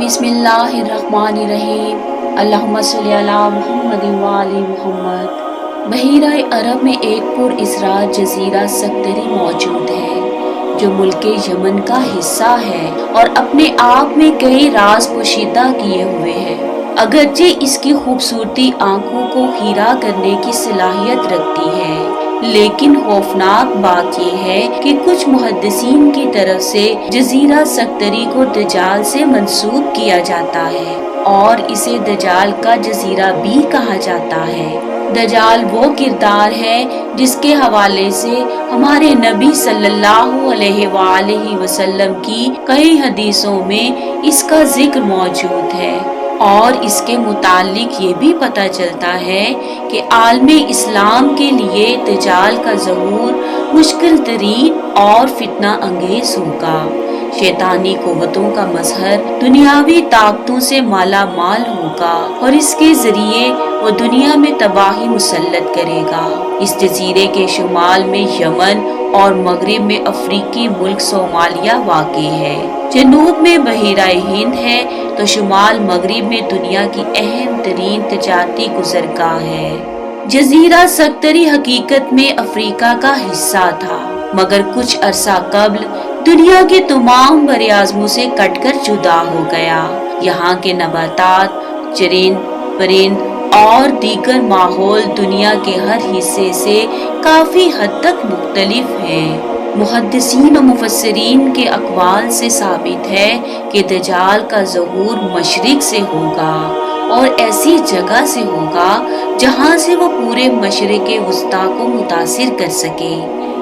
बिस्मिल्लाहिर्रहमानिर्रहीम। अल्लाहुम्मा सल्ली अला मुहम्मद व आलि मुहम्मद। बहीरा अरब में एक पुरअसरार जजीरा सक्तरी मौजूद है जो मुल्क यमन का हिस्सा है और अपने आप में कई राज पोशीदा किए हुए है। अगरचे इसकी खूबसूरती आंखों को खीरा करने की सलाहियत रखती है, लेकिन खौफनाक बात यह है कि कुछ मुहद्दिसीन की तरफ से जजीरा सक्तरी को दजाल से मंसूब किया जाता है और इसे दजाल का जजीरा भी कहा जाता है। दजाल वो किरदार है जिसके हवाले से हमारे नबी सल्लल्लाहु अलैहि वसल्लम की कई हदीसों में इसका जिक्र मौजूद है और इसके मुतालिक ये भी पता चलता है कि आलमे इस्लाम के लिए दजाल का ज़हूर मुश्किल तरीन और फितना अंगेज होगा। शैतानी कुव्वतों का मजहर दुनियावी ताकतों से माला माल होगा और इसके जरिए वो दुनिया में तबाही मुसल्लत करेगा। इस जजीरे के शुमाल में यमन और मगरिब में अफ्रीकी मुल्क सोमालिया वाक़ई है, जनूब में बहीरा हिंद है तो शुमाल मगरिब में दुनिया की अहम तरीन तजारती गुज़रगाह है। जजीरा सक्तरी हकीकत में अफ्रीका का हिस्सा था, मगर कुछ अरसा कबल दुनिया के तमाम बरआज़मों से कटकर जुदा हो गया। यहाँ के नबातात, चरिंद परिंद और दीगर माहौल दुनिया के हर हिस्से से काफ़ी हद तक मुख्तलिफ हैं। मुहद्दिसीन और मुफस्सिरीन के अक़वाल से साबित है कि दजाल का ज़हूर मशरिक से होगा और ऐसी जगह से होगा जहाँ से वो पूरे मशरिक़ वुस्ता को मुतासिर कर सके।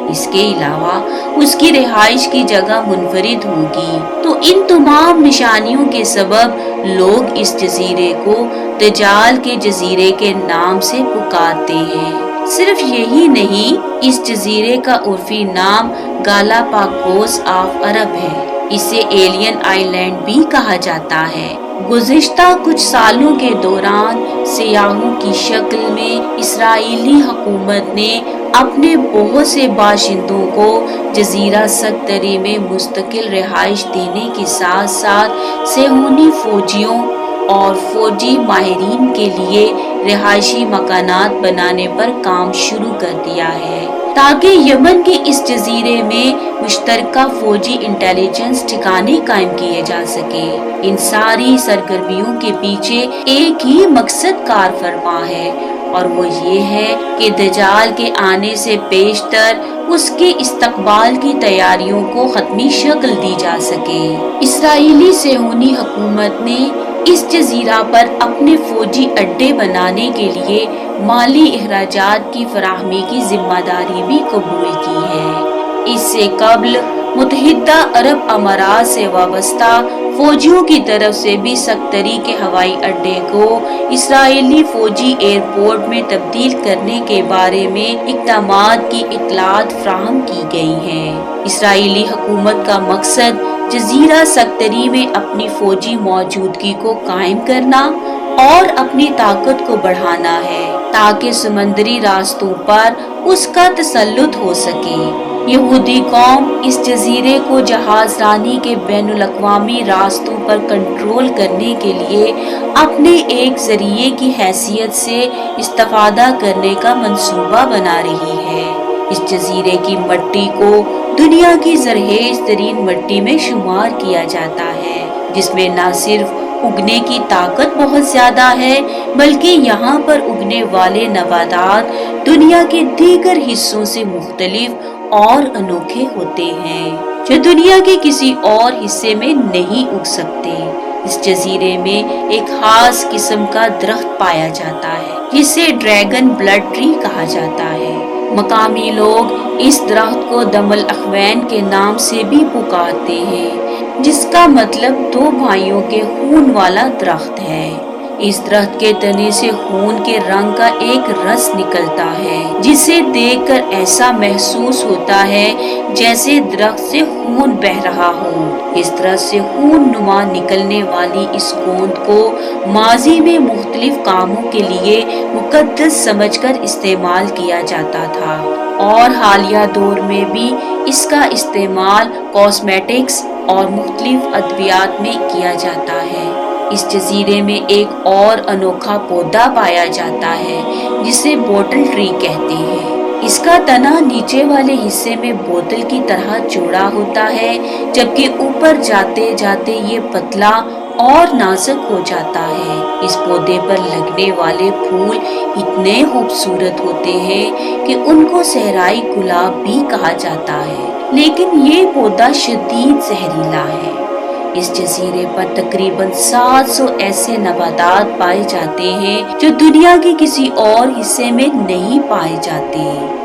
इसके अलावा उसकी रिहाइश की जगह मुनफरिद होगी। तो इन तमाम निशानियों के सबब लोग इस जजीरे को दजाल के जजीरे के नाम से पुकारते हैं। सिर्फ यही नहीं, इस जजीरे का उर्फी नाम गालापागोस ऑफ अरब है। इसे एलियन आइलैंड भी कहा जाता है। गुज़िश्ता कुछ सालों के दौरान सियाहों की शक्ल में इसराइली हुकूमत ने अपने बहुत से बाशिंदों को जजीरा सक्तरी में मुस्तकिल रिहाइश देने के साथ साथ सेहूनी फौजियों और फौजी माहिरीन के लिए रिहायशी मकानात बनाने पर काम शुरू कर दिया है ताकि यमन के इस जजीरे में मुश्तरका फौजी इंटेलिजेंस ठिकाने कायम किए जा सके। इन सारी सरगर्मियों के पीछे एक ही मकसद कार फरमा है और वो ये है कि दजाल के आने से पेशतर उसके इस्तकबाल की तैयारियों को खत्मी शक्ल दी जा सके। इसराइली सेहूनी हुकूमत ने इस जजीरा पर अपने फौजी अड्डे बनाने के लिए माली अखराजात की फराहमी की जिम्मेदारी भी कबूल की है। इससे कबल मुत्तहिदा अरब अमारात से वाबस्ता फौजियों की तरफ से भी सक्तरी के हवाई अड्डे को इसराइली फौजी एयरपोर्ट में तब्दील करने के बारे में इक़दामात की इतलात फ्राहम की गई हैं। इसराइली हुकूमत का मकसद जजीरा सक्तरी में अपनी फौजी मौजूदगी को कायम करना और अपनी ताकत को बढ़ाना है ताकि समंदरी रास्तों पर उसका तसल्लुत हो सके। यहूदी कौम इस जजीरे को जहाज रानी के बैनुल अक़वामी रास्तों पर कंट्रोल करने के लिए अपने एक जरिए की हैसियत से इस्तेफादा करने का मंसूबा बना रही है। इस जजीरे की मट्टी को दुनिया की ज़रहेज़ तरीन मट्टी में शुमार किया जाता है, जिसमें न सिर्फ उगने की ताकत बहुत ज्यादा है बल्कि यहाँ पर उगने वाले नबातात दुनिया के दीगर हिस्सों से मुख्तलिफ और अनोखे होते हैं जो दुनिया के किसी और हिस्से में नहीं उग सकते। इस जजीरे में एक खास किस्म का दरख्त पाया जाता है जिसे ड्रैगन ब्लड ट्री कहा जाता है। मकामी लोग इस दरख्त को दमल अखवैन के नाम से भी पुकारते हैं, जिसका मतलब दो भाइयों के खून वाला दरख्त है। इस दरख्त के तने से खून के रंग का एक रस निकलता है जिसे देखकर ऐसा महसूस होता है जैसे दरख्त से खून बह रहा हो। इस तरह से खून नुमा निकलने वाली इस गोंद को माजी में मुख्तलिफ कामों के लिए मुकद्दस समझकर इस्तेमाल किया जाता था और हालिया दौर में भी इसका इस्तेमाल कॉस्मेटिक्स, اور مختلف ادویات میں کیا جاتا ہے۔ اس جزیرے میں ایک اور انوکھا پودا پایا جاتا ہے جسے بوٹل ٹری کہتے ہیں۔ اس کا تنا نیچے والے حصے میں بوتل کی طرح چوڑا ہوتا ہے، جبکہ اوپر جاتے جاتے یہ پتلا اور نازک ہو جاتا ہے۔ اس پودے پر لگنے والے پھول اتنے خوبصورت ہوتے ہیں کہ ان کو صحرائی گلاب بھی کہا جاتا ہے، لیکن یہ پودا شدید زہریلا ہے۔ اس جزیرے پر تقریباً 700 ایسے نباتات پائے جاتے ہیں جو دنیا کے کسی اور حصے میں نہیں پائے جاتے۔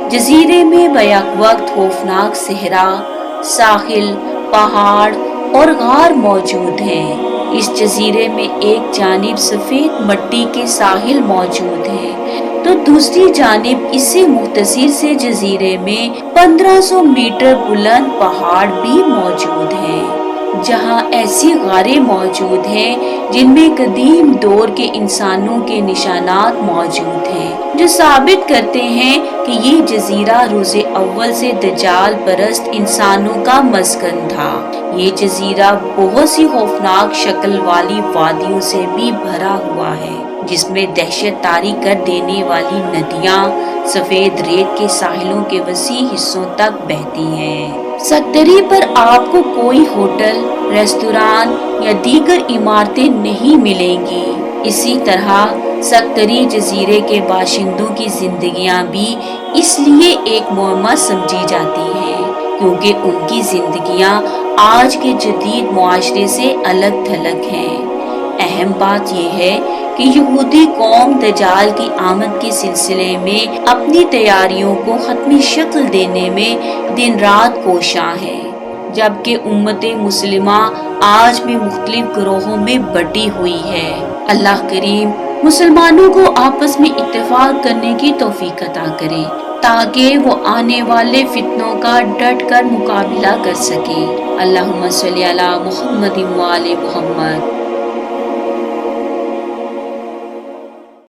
جزیرے میں بیک وقت خوفناک صحرا، ساحل، پہاڑ اور غار موجود ہیں۔ اس جزیرے میں ایک جانب سفید مٹی کے ساحل موجود ہیں تو دوسری جانب اسے مختصر سے جزیرے میں 1500 میٹر بلند پہاڑ بھی موجود ہیں، جہاں ایسی غاریں موجود ہیں جن میں قدیم دور کے انسانوں کے نشانات موجود ہیں، جو ثابت کرتے ہیں کہ یہ جزیرہ روز اول سے دجال پرست انسانوں کا مسکن تھا۔ یہ جزیرہ بہت سی خوفناک شکل والی وادیوں سے بھی بھرا ہوا ہے، جس میں دہشت طاری کر دینے والی ندیاں سفید ریت کے ساحلوں کے وسیع حصوں تک بہتی ہیں۔ سکتری پر آپ کو کوئی ہوٹل، ریستوران یا دیگر عمارتیں نہیں ملیں گی۔ اسی طرح سکتری جزیرے کے باشندوں کی زندگیاں بھی اس لیے ایک معمہ سمجھی جاتی ہیں کیونکہ ان کی زندگیاں آج کے جدید معاشرے سے الگ تھلگ ہیں۔ اہم بات یہ ہے کہ یہودی قوم دجال کی آمد کے سلسلے میں اپنی تیاریوں کو حتمی شکل دینے میں دن رات کوشاں ہے، جبکہ امت مسلمہ آج بھی مختلف گروہوں میں بٹی ہوئی ہے۔ اللہ کریم مسلمانوں کو آپس میں اتفاق کرنے کی توفیق عطا کرے تاکہ وہ آنے والے فتنوں کا ڈٹ کر مقابلہ کر سکیں۔ اللہم صلی علی محمد و آل محمد۔